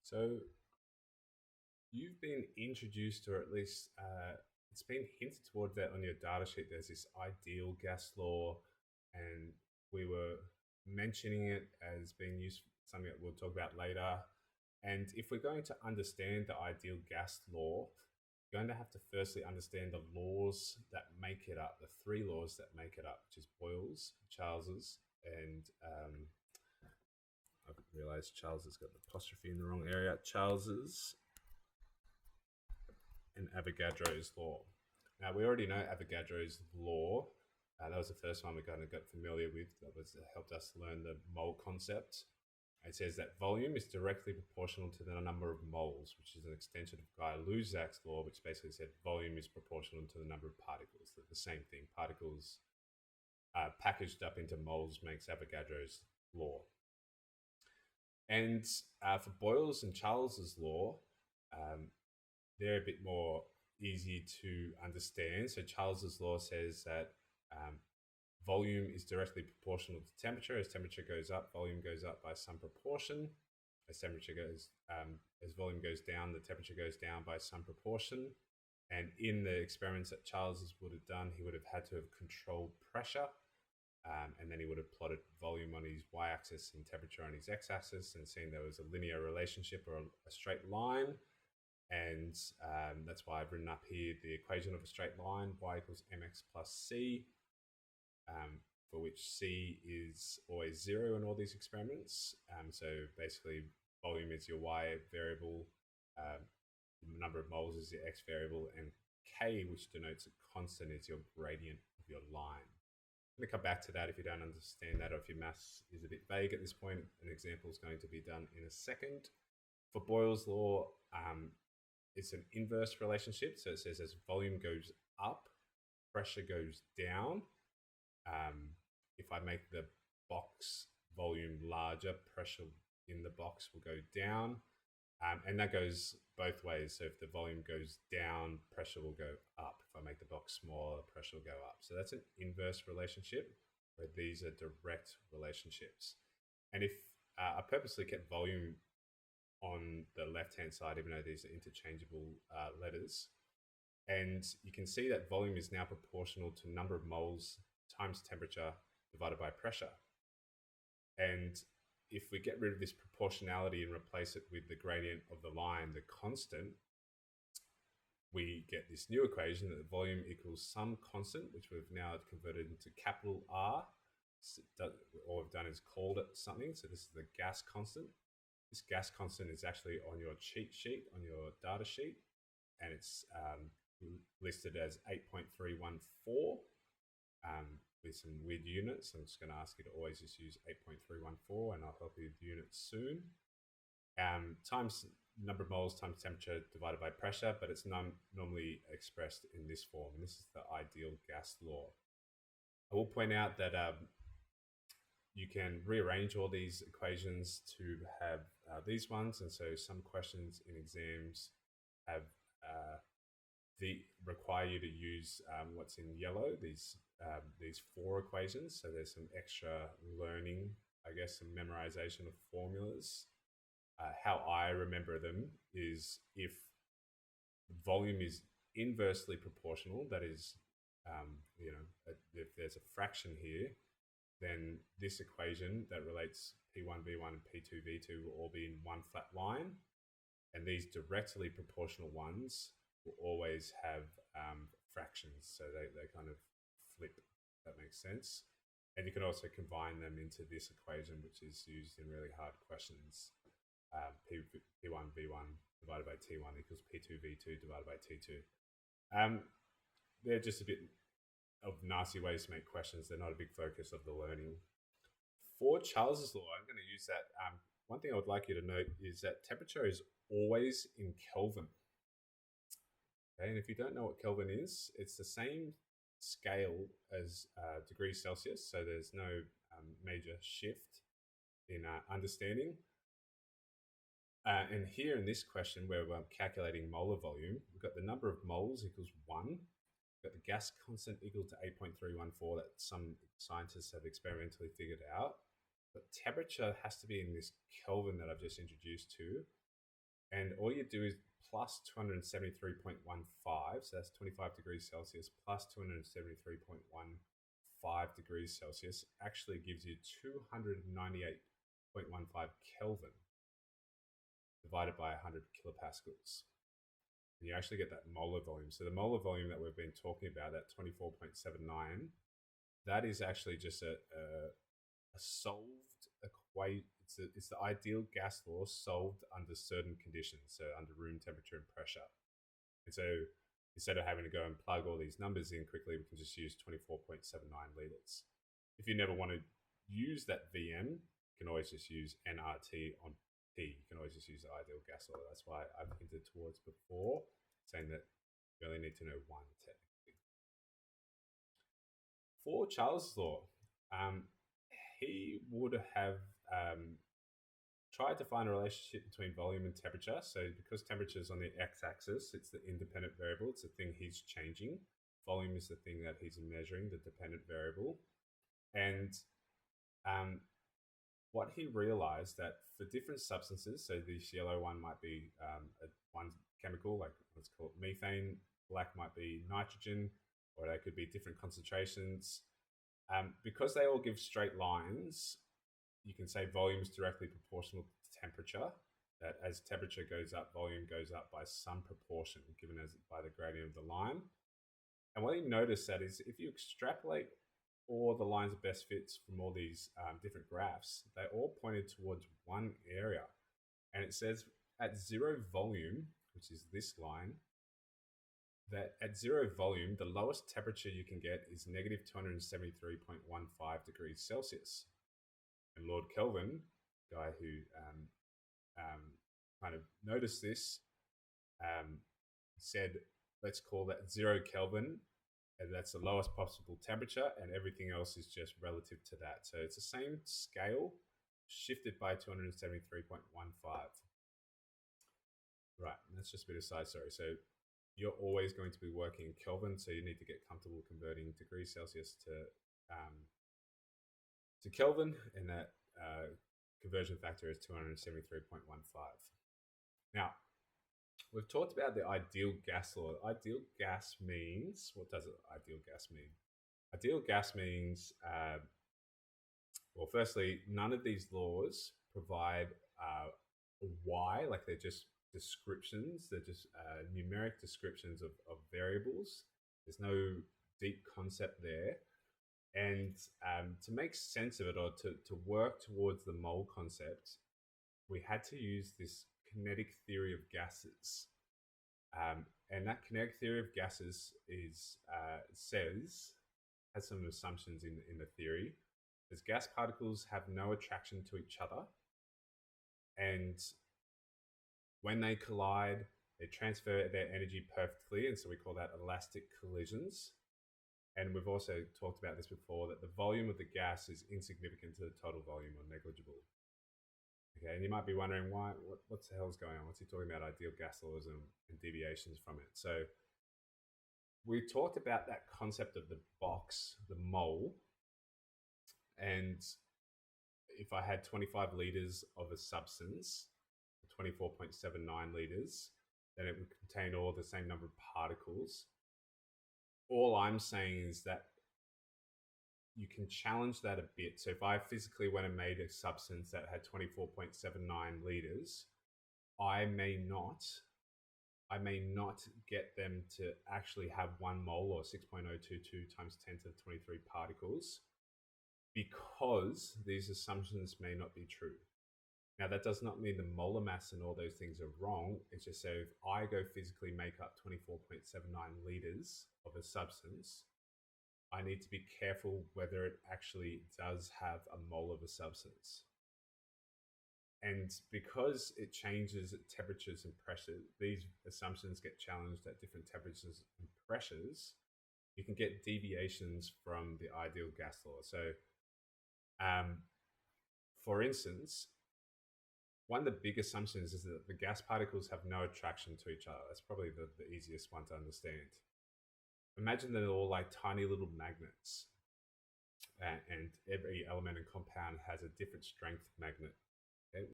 So you've been introduced, or at least it's been hinted towards that on your data sheet. There's this ideal gas law, and we were mentioning it as being used for something that we'll talk about later. And if we're going to understand the ideal gas law, you're going to have to firstly understand the laws that make it up, the three laws that make it up, which is Boyle's, Charles's, and I've realized Charles has got the apostrophe in the wrong area. Charles's and Avogadro's law. Now, we already know Avogadro's law. That was the first one we kind of got familiar with. That helped us learn the mole concept. It says that volume is directly proportional to the number of moles, which is an extension of Guy-Luszak's law, which basically said volume is proportional to the number of particles. The same thing. Particles packaged up into moles makes Avogadro's law. And for Boyle's and Charles's law, they're a bit more easy to understand. So Charles's law says that volume is directly proportional to temperature. As temperature goes up, volume goes up by some proportion. As as volume goes down, the temperature goes down by some proportion. And in the experiments that Charles would have done, he would have had to have controlled pressure. And then he would have plotted volume on his y-axis and temperature on his x-axis and seen there was a linear relationship or a straight line. And that's why I've written up here the equation of a straight line, y equals mx plus c, for which c is always 0 in all these experiments. So basically, volume is your y variable, the number of moles is your x variable, and k, which denotes a constant, is your gradient of your line. I'm going to come back to that if you don't understand that, or if your maths is a bit vague at this point. An example is going to be done in a second. For Boyle's law, it's an inverse relationship. So it says as volume goes up, pressure goes down. If I make the box volume larger, pressure in the box will go down. And that goes both ways. So if the volume goes down, pressure will go up. If I make the box smaller, pressure will go up. So that's an inverse relationship, where these are direct relationships. And if I purposely kept volume on the left-hand side, even though these are interchangeable letters, and you can see that volume is now proportional to number of moles times temperature divided by pressure. And if we get rid of this proportionality and replace it with the gradient of the line, the constant, we get this new equation that the volume equals some constant, which we've now converted into capital R. All we've done is called it something. So this is the gas constant. This gas constant is actually on your cheat sheet, on your data sheet, and it's listed as 8.314 with some weird units. I'm just going to ask you to always just use 8.314, and I'll help you with units soon. Times number of moles times temperature divided by pressure, but it's normally expressed in this form. And this is the ideal gas law. I will point out that you can rearrange all these equations to have these ones. And so some questions in exams have require you to use what's in yellow, these 4 equations. So there's some extra learning, I guess, some memorization of formulas. How I remember them is if volume is inversely proportional, that is, if there's a fraction here, then this equation that relates P1, V1, and P2, V2 will all be in one flat line. And these directly proportional ones will always have fractions. So they kind of flip, if that makes sense. And you can also combine them into this equation, which is used in really hard questions. P1, V1 divided by T1 equals P2, V2 divided by T2. They're just a bit of nasty ways to make questions. They're not a big focus of the learning. For Charles's law, I'm going to use that. One thing I would like you to note is that temperature is always in Kelvin. Okay, and if you don't know what Kelvin is, it's the same scale as degrees Celsius, so there's no major shift in understanding. And here in this question, where we're calculating molar volume, we've got the number of moles equals 1. We've got the gas constant equal to 8.314 that some scientists have experimentally figured out. But temperature has to be in this Kelvin that I've just introduced to. And all you do is plus 273.15, so that's 25 degrees Celsius plus 273.15 degrees Celsius actually gives you 298.15 Kelvin divided by 100 kilopascals. And you actually get that molar volume. So the molar volume that we've been talking about, that 24.79, that is actually just a solved equate. It's the ideal gas law solved under certain conditions, so under room temperature and pressure. And so instead of having to go and plug all these numbers in quickly, we can just use 24.79 liters. If you never want to use that VM, you can always just use nRT on P. You can always just use the ideal gas law. That's why I've hinted towards before, saying that you only need to know one technically. For Charles' law, he would have tried to find a relationship between volume and temperature. So because temperature is on the x-axis, it's the independent variable. It's the thing he's changing. Volume is the thing that he's measuring, the dependent variable. And what he realized that for different substances, so this yellow one might be one chemical, like let's call it methane, black might be nitrogen, or they could be different concentrations. Because they all give straight lines, you can say volume is directly proportional to temperature, that as temperature goes up, volume goes up by some proportion given as by the gradient of the line. And what you notice that is if you extrapolate all the lines of best fits from all these different graphs, they all pointed towards one area. And it says at zero volume, which is this line, that at zero volume, the lowest temperature you can get is negative 273.15 degrees Celsius. And Lord Kelvin, guy who kind of noticed this, said, let's call that 0 Kelvin, and that's the lowest possible temperature, and everything else is just relative to that. So it's the same scale, shifted by 273.15. Right, and that's just a bit of side story. So you're always going to be working in Kelvin, so you need to get comfortable converting degrees Celsius to Kelvin, and that conversion factor is 273.15. Now, we've talked about the ideal gas law. Ideal gas means, what does ideal gas mean? Ideal gas means, well, firstly, none of these laws provide why, like they're just descriptions, they're just numeric descriptions of variables. There's no deep concept there. And to make sense of it, or to work towards the mole concept, we had to use this kinetic theory of gases. And that kinetic theory of gases has some assumptions in the theory. As gas particles have no attraction to each other, and when they collide, they transfer their energy perfectly, and so we call that elastic collisions. And we've also talked about this before, that the volume of the gas is insignificant to the total volume, or negligible. Okay, and you might be wondering what the hell's going on? What's he talking about? Ideal gas laws and deviations from it. So we talked about that concept of the box, the mole, and if I had 25 liters of a substance, 24.79 liters, then it would contain all the same number of particles. All I'm saying is that you can challenge that a bit. So if I physically went and made a substance that had 24.79 liters, I may not get them to actually have 1 mole, or 6.022 times 10 to the 23 particles, because these assumptions may not be true. Now, that does not mean the molar mass and all those things are wrong. It's just so if I go physically make up 24.79 liters of a substance, I need to be careful whether it actually does have a mole of a substance. And because it changes at temperatures and pressure, these assumptions get challenged at different temperatures and pressures. You can get deviations from the ideal gas law. So, for instance, one of the big assumptions is that the gas particles have no attraction to each other. That's probably the easiest one to understand. Imagine that they're all like tiny little magnets, and every element and compound has a different strength magnet. Okay?